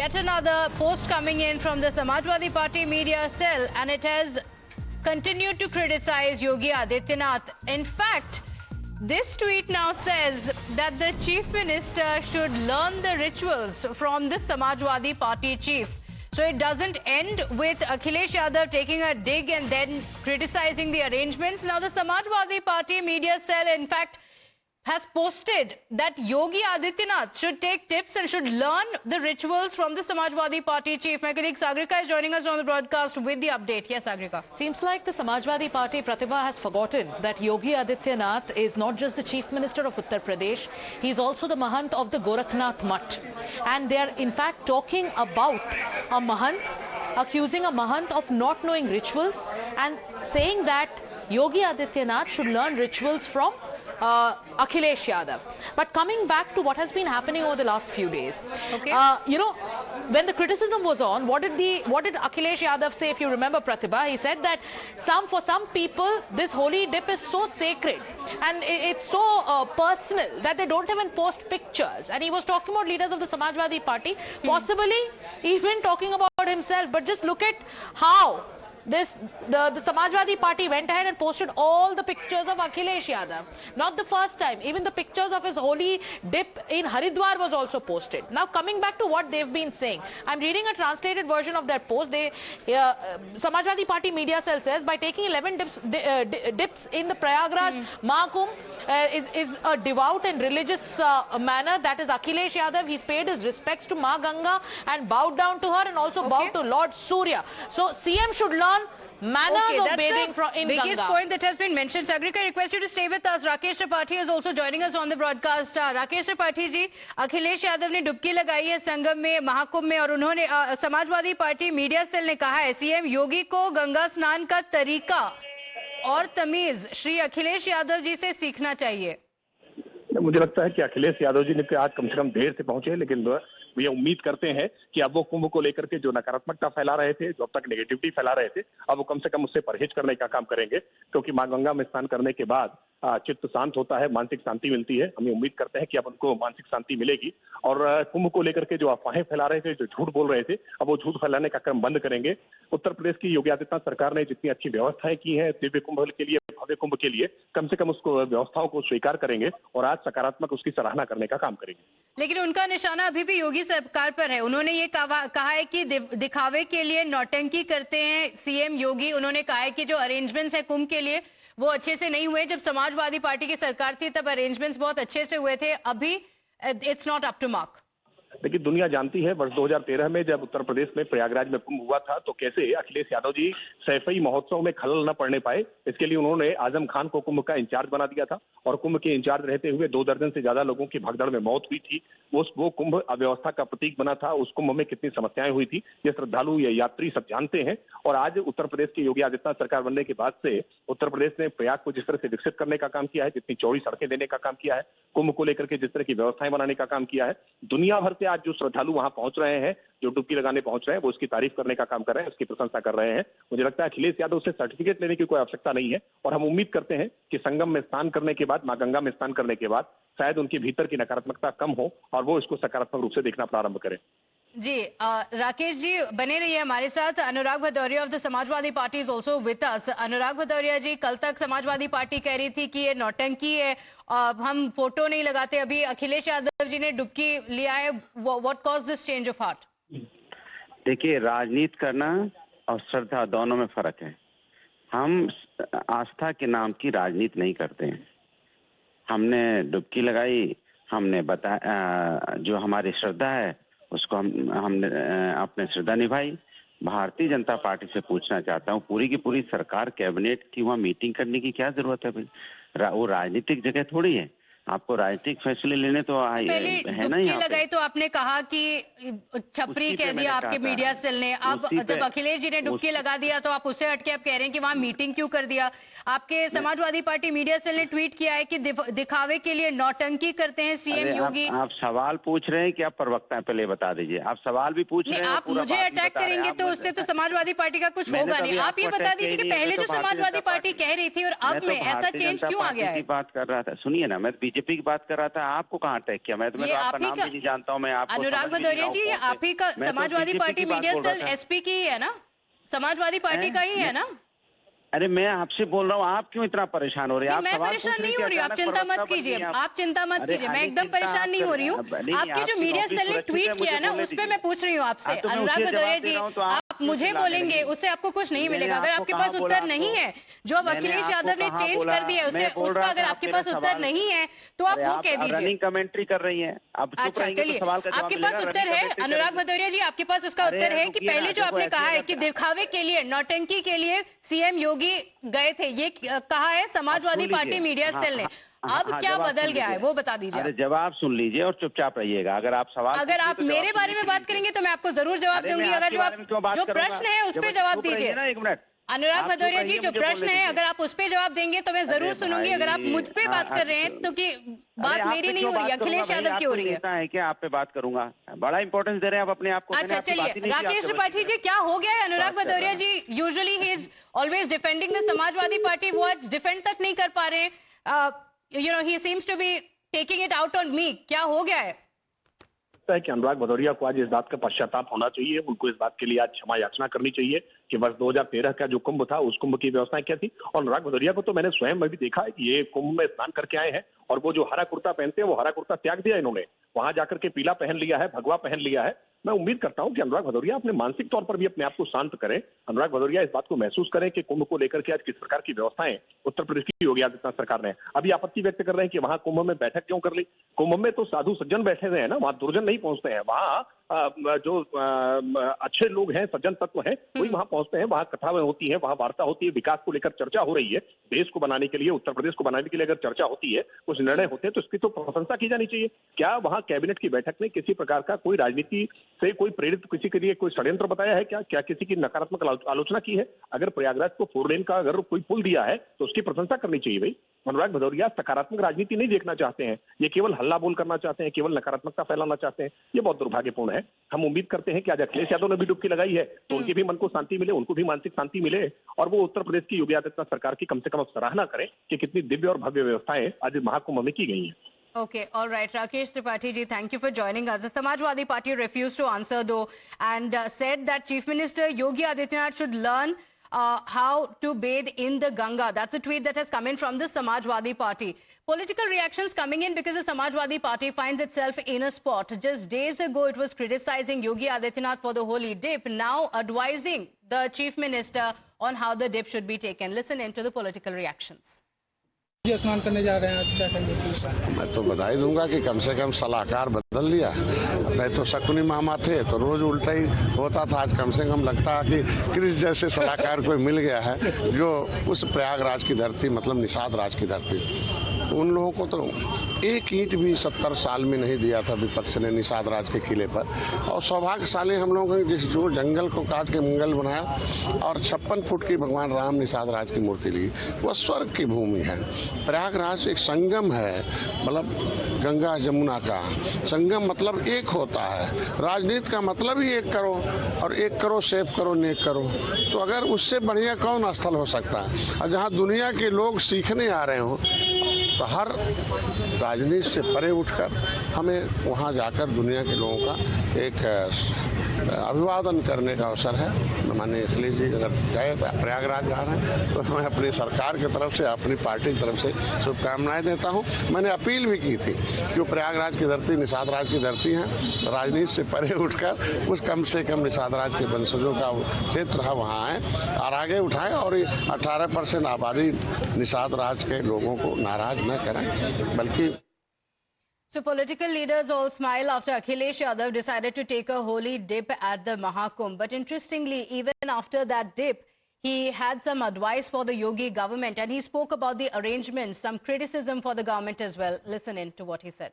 Yet another post coming in from the Samajwadi Party media cell, and it has continued to criticize Yogi Adityanath. In fact, this tweet now says that the Chief Minister should learn the rituals from the Samajwadi Party chief. So it doesn't end with Akhilesh Yadav taking a dig and then criticizing the arrangements. Now the Samajwadi Party media cell, in fact, has posted that Yogi Adityanath should take tips and should learn the rituals from the Samajwadi Party chief. My colleague Sagrika is joining us on the broadcast with the update. Yes, Sagrika. Seems like the Samajwadi Party, Pratibha, has forgotten that Yogi Adityanath is not just the Chief Minister of Uttar Pradesh, he is also the Mahant of the Gorakhnath Mutt. And they are in fact talking about a Mahant, accusing a Mahant of not knowing rituals and saying that Yogi Adityanath should learn rituals from Akhilesh Yadav. But coming back to what has been happening over the last few days, Okay. When the criticism was on, what did Akhilesh Yadav say? If you remember, Pratibha, he said that for some people this holy dip is so sacred and it's so personal that they don't even post pictures. And he was talking about leaders of the Samajwadi Party, possibly even talking about himself. But just look at how the Samajwadi Party went ahead and posted all the pictures of Akhilesh Yadav. Not the first time, even the pictures of his holy dip in Haridwar was also posted. Now coming back to what they've been saying, I'm reading a translated version of that post. Samajwadi Party media cell says, by taking 11 dips in the Prayagraj Mahakumbh is a devout and religious manner. That is Akhilesh Yadav. He's paid his respects to Ma Ganga and bowed down to her and also bowed to Lord Surya. So CM should learn manners of bathing in Ganga. Biggest point that has been mentioned. Sagrika, I request you to stay with us. Rakesh Tripathi is also joining us on the broadcast. Rakesh Tripathi ji, Akhilesh Yadav ने डुबकी लगाई है संगम में, महाकुंभ में, और उन्होंने Samajwadi Party media cell ने कहा है सीएम योगी को गंगा स्नान का तरीका और तमीज श्री अखिलेश यादव जी से सीखना चाहिए। मुझे लगता है कि अखिलेश यादव जी ने आज कम से कम देर से पहुंचे, लेकिन ये उम्मीद करते हैं कि अब वो कुंभ को लेकर के जो नकारात्मकता फैला रहे थे, जो अब तक नेगेटिविटी फैला रहे थे, अब वो कम से कम उससे परहेज करने का काम करेंगे, क्योंकि मां गंगा में स्नान करने के बाद चित्त शांत होता है, मानसिक शांति मिलती है। हम उम्मीद करते हैं कि अब उनको मानसिक शांति मिलेगी और कुंभ को लेकर के जो अफवाहें फैला रहे थे, जो झूठ बोल रहे थे, अब वो झूठ फैलाने का क्रम बंद करेंगे। उत्तर प्रदेश की योगी आदित्यनाथ सरकार ने जितनी अच्छी व्यवस्थाएं की हैं दिव्य कुंभ के लिए, भव्य कुंभ के लिए, कम से कम उसको व्यवस्थाओं को स्वीकार करेंगे और आज सकारात्मक उसकी सराहना करने का काम करेंगे। लेकिन उनका निशाना अभी भी योगी सरकार पर है। उन्होंने ये कहा है कि दिखावे के लिए नौटंकी करते हैं सीएम योगी। उन्होंने कहा है कि जो अरेंजमेंट्स है कुंभ के लिए वो अच्छे से नहीं हुए। जब समाजवादी पार्टी की सरकार थी तब अरेंजमेंट्स बहुत अच्छे से हुए थे, अभी it's not up to mark. लेकिन दुनिया जानती है वर्ष 2013 में जब उत्तर प्रदेश में प्रयागराज में कुंभ हुआ था तो कैसे अखिलेश यादव जी सैफई महोत्सव में खलल न पड़ने पाए। इसके लिए उन्होंने आजम खान को कुंभ का इंचार्ज बना दिया था और कुंभ के इंचार्ज रहते हुए 2 दर्जन से ज्यादा लोगों की भगदड़ में मौत हुई थी। वो कुंभ अव्यवस्था का प्रतीक बना था। उस कुंभ में कितनी समस्याएं हुई थी ये श्रद्धालु, ये यात्री सब जानते हैं। और आज उत्तर प्रदेश की योगी आदित्यनाथ सरकार बनने के बाद से उत्तर प्रदेश ने प्रयाग को जिस तरह से विकसित करने का काम किया है, जितनी चौड़ी सड़कें देने का काम किया है, कुंभ को लेकर के जिस तरह की व्यवस्थाएं बनाने का काम किया है, दुनिया भर से आज जो श्रद्धालु वहां पहुंच रहे हैं, जो डुबकी लगाने पहुंच रहे हैं, वो उसकी तारीफ करने का काम कर रहे हैं, उसकी प्रशंसा कर रहे हैं। मुझे लगता है अखिलेश यादव से सर्टिफिकेट लेने की कोई आवश्यकता नहीं है और हम उम्मीद करते हैं कि संगम में स्नान करने के बाद, मां गंगा में स्नान करने के बाद शायद उनके भीतर की नकारात्मकता कम हो और वो इसको सकारात्मक रूप से देखना प्रारंभ करें। जी राकेश जी बने रहिए हमारे साथ। Anurag Bhadauria of the Samajwadi Party is also with us. Anurag Bhadauria ji, कल तक समाजवादी पार्टी कह रही थी कि ये नौटंकी है, हम फोटो नहीं लगाते। अभी अखिलेश यादव जी ने डुबकी लिया है। What cause this change of heart? देखिए, राजनीति करना और श्रद्धा दोनों में फर्क है। हम आस्था के नाम की राजनीति नहीं करते हैं। हमने डुबकी लगाई, हमने बताया जो हमारी श्रद्धा है उसको हमने अपने श्रद्धा निभाई। भारतीय जनता पार्टी से पूछना चाहता हूँ, पूरी की पूरी सरकार कैबिनेट की वहाँ मीटिंग करने की क्या जरूरत है भाई? वो राजनीतिक जगह थोड़ी है। आपको राजनीतिक फैसले लेने तो है ना। यहाँ लगाई तो आपने कहा कि छपरी कह दिया आपके मीडिया सेल ने। अब जब अखिलेश जी ने डुबकी लगा दिया तो आप उससे हटके आप कह रहे हैं कि वहां मीटिंग क्यों कर दिया? आपके समाजवादी पार्टी मीडिया सेल ने ट्वीट किया है कि दिखावे के लिए नौटंकी करते हैं सीएम योगी। आप सवाल पूछ रहे हैं कि आप प्रवक्ता हैं? पहले बता दीजिए, आप सवाल भी पूछ रहे हैं। आप मुझे अटैक करेंगे तो उससे तो समाजवादी पार्टी का कुछ होगा नहीं। आप ये बता दीजिए कि पहले जो समाजवादी पार्टी कह रही थी और अब में ऐसा चेंज क्यों आ गया है? बात कर रहा था, सुनिए ना, मैं बीजेपी बीजेपी की बात कर रहा था, आपको कहाँ अटैक किया? मैं तो आपका नाम भी नहीं जानता हूँ। मैं आपको अनुराग भदौरिया जी, ये आप ही का Samajwadi Party media cell SP की ही है ना, समाजवादी पार्टी का ही है ना? अरे मैं आपसे बोल रहा हूँ, आप क्यों इतना परेशान हो रहे हैं? मैं परेशान नहीं हो रही हूँ, आप चिंता मत कीजिए, आप चिंता मत कीजिए, मैं एकदम परेशान नहीं हो रही हूँ। आपके जो मीडिया सेल ने ट्वीट किया ना, उस पर मैं पूछ रही हूँ आपसे। अनुराग भदौरिया जी, आप मुझे बोलेंगे, उससे आपको कुछ नहीं मिलेगा। अगर आपके पास उत्तर नहीं है, जो अब अखिलेश यादव ने चेंज कर दिया है उसका अगर आपके पास उत्तर नहीं है तो आप वो कह दीजिए। रनिंग कमेंट्री कर रही हैं। अच्छा चलिए, आपके पास उत्तर है अनुराग भदौरिया जी, आपके पास उसका उत्तर है कि पहले जो आपने कहा है कि दिखावे के लिए, नौटंकी के लिए सीएम योगी गए थे, ये कहा है समाजवादी पार्टी मीडिया सेल ने। अब क्या बदल गया है वो बता दीजिए। अरे जवाब सुन लीजिए और चुपचाप रहिएगा। अगर आप आप मेरे बारे में बात करेंगे तो मैं आपको जरूर जवाब दूंगी। अगर जो प्रश्न है उस पर जवाब दीजिए ना। 1 मिनट अनुराग भदौरिया जी, जो प्रश्न है अगर आप उस पे जवाब देंगे तो मैं जरूर सुनूंगी। अगर आप मुझ पे बात कर रहे हैं तो कि बात मेरी नहीं हो रही है, अखिलेश यादव की हो रही है। है क्या आप पे बात करूंगा? बड़ा इंपॉर्टेंस दे रहे हैं आप अपने आप को। अच्छा चलिए, राकेश त्रिपाठी जी, क्या हो गया है Anurag Bhadauria ji? Usually he is always defending the Samajwadi Party, वो आज डिफेंड तक नहीं कर पा रहे हैं। You know, he seems to be taking it out on me. क्या हो गया है? है कि अनुराग भदौरिया को आज इस बात का पश्चाताप होना चाहिए। उनको इस बात के लिए आज क्षमा याचना करनी चाहिए कि वर्ष 2013 का जो कुंभ था उस कुंभ की व्यवस्थाएं क्या थी। और अनुराग भदौरिया को तो मैंने स्वयं में भी देखा है कि ये कुंभ में स्नान करके आए हैं और वो जो हरा कुर्ता पहनते हैं वो हरा कुर्ता त्याग दिया इन्होंने, वहां जाकर के पीला पहन लिया है, भगवा पहन लिया है। मैं उम्मीद करता हूं कि अनुराग भदौरिया अपने मानसिक तौर पर भी अपने आप को शांत करें। अनुराग भदौरिया इस बात को महसूस करें कि कुंभ को लेकर के आज किस प्रकार की व्यवस्थाएं उत्तर प्रदेश की योगी आदित्यनाथ सरकार ने। अभी आपत्ति व्यक्त कर रहे हैं कि वहां कुंभ में बैठक क्यों कर ली? कुंभ में तो साधु सज्जन बैठे हुए हैं ना, वहां दुर्जन नहीं पहुंचते हैं। वहां जो अच्छे लोग हैं, सज्जन तत्व हैं, वही वहां पहुंचते हैं। वहां कथाएं होती हैं, वहां वार्ता होती है, विकास को लेकर चर्चा हो रही है। देश को बनाने के लिए, उत्तर प्रदेश को बनाने के लिए अगर चर्चा होती है, कुछ निर्णय होते हैं तो इसकी तो प्रशंसा की जानी चाहिए। क्या वहां कैबिनेट की बैठक में किसी प्रकार का कोई राजनीति से कोई प्रेरित किसी के लिए कोई षड्यंत्र बताया है? क्या किसी की नकारात्मक आलोचना की है? अगर प्रयागराज को 4 लेन का अगर कोई पुल दिया है तो उसकी प्रशंसा करनी चाहिए भाई। अनुराग भदौरिया सकारात्मक राजनीति नहीं देखना चाहते हैं, ये केवल हल्ला बोल करना चाहते हैं, केवल नकारात्मकता फैलाना चाहते हैं। ये बहुत दुर्भाग्यपूर्ण है। हम उम्मीद करते हैं कि आज अखिलेश यादव ने भी डुबकी लगाई है तो उनके भी मन को शांति मिले, उनको भी मानसिक शांति मिले और वो उत्तर प्रदेश की योगी आदित्यनाथ सरकार की कम से कम सराहना करें कि कितनी दिव्य और भव्य व्यवस्थाएं आज महाकुंभ में की गई हैं। Okay, all right. Rakesh Tripathi ji, thank you for joining us. The Samajwadi Party refused to answer though and said that Chief Minister Yogi Adityanath should learn how to bathe in the Ganga. That's a tweet that has come in from the Samajwadi Party. Political reactions coming in because the Samajwadi Party finds itself in a spot. Just days ago, it was criticizing Yogi Adityanath for the holy dip, now advising the Chief Minister on how the dip should be taken. Listen into the political reactions. स्नान करने जा रहे हैं आज, क्या कहेंगे? मैं तो बधाई दूंगा कि कम से कम सलाहकार बदल लिया। नहीं तो शकुनी मामा थे तो रोज उल्टा ही होता था। आज कम से कम लगता है कि क्रिस जैसे सलाहकार कोई मिल गया है जो उस प्रयागराज की धरती, मतलब निषाद राज की धरती, उन लोगों को तो एक ईंट भी 70 साल में नहीं दिया था विपक्ष ने निषाद राज के किले पर। और सौभाग्यशाली हम लोगों ने जिस जो जंगल को काट के मंगल बनाया और 56 फुट की भगवान राम निषाद राज की मूर्ति ली, वह स्वर्ग की भूमि है। प्रयागराज एक संगम है, मतलब गंगा जमुना का संगम, मतलब एक होता है। राजनीति का मतलब ही एक करो और एक करो सेफ करो नेक करो, तो अगर उससे बढ़िया कौन स्थल हो सकता है? और जहाँ दुनिया के लोग सीखने आ रहे हो तो हर राजनीति से परे उठकर हमें वहाँ जाकर दुनिया के लोगों का एक अभिवादन करने का अवसर है। माननीय अखिलेश जी अगर गए प्रयागराज जा रहे हैं तो मैं अपनी सरकार की तरफ से, अपनी पार्टी की तरफ से शुभकामनाएं देता हूं। मैंने अपील भी की थी कि वो प्रयागराज की धरती निषाद राज की धरती है, राजनीति से परे उठकर उस कम से कम निषाद राज के वंशजों का क्षेत्र है वहाँ आए और आगे उठाएं और 18% आबादी निषाद राज के लोगों को नाराज न करें, बल्कि So political leaders all smile after Akhilesh Yadav decided to take a holy dip at the Mahakumbh. But interestingly, even after that dip, he had some advice for the Yogi government and he spoke about the arrangements, some criticism for the government as well. Listen in to what he said.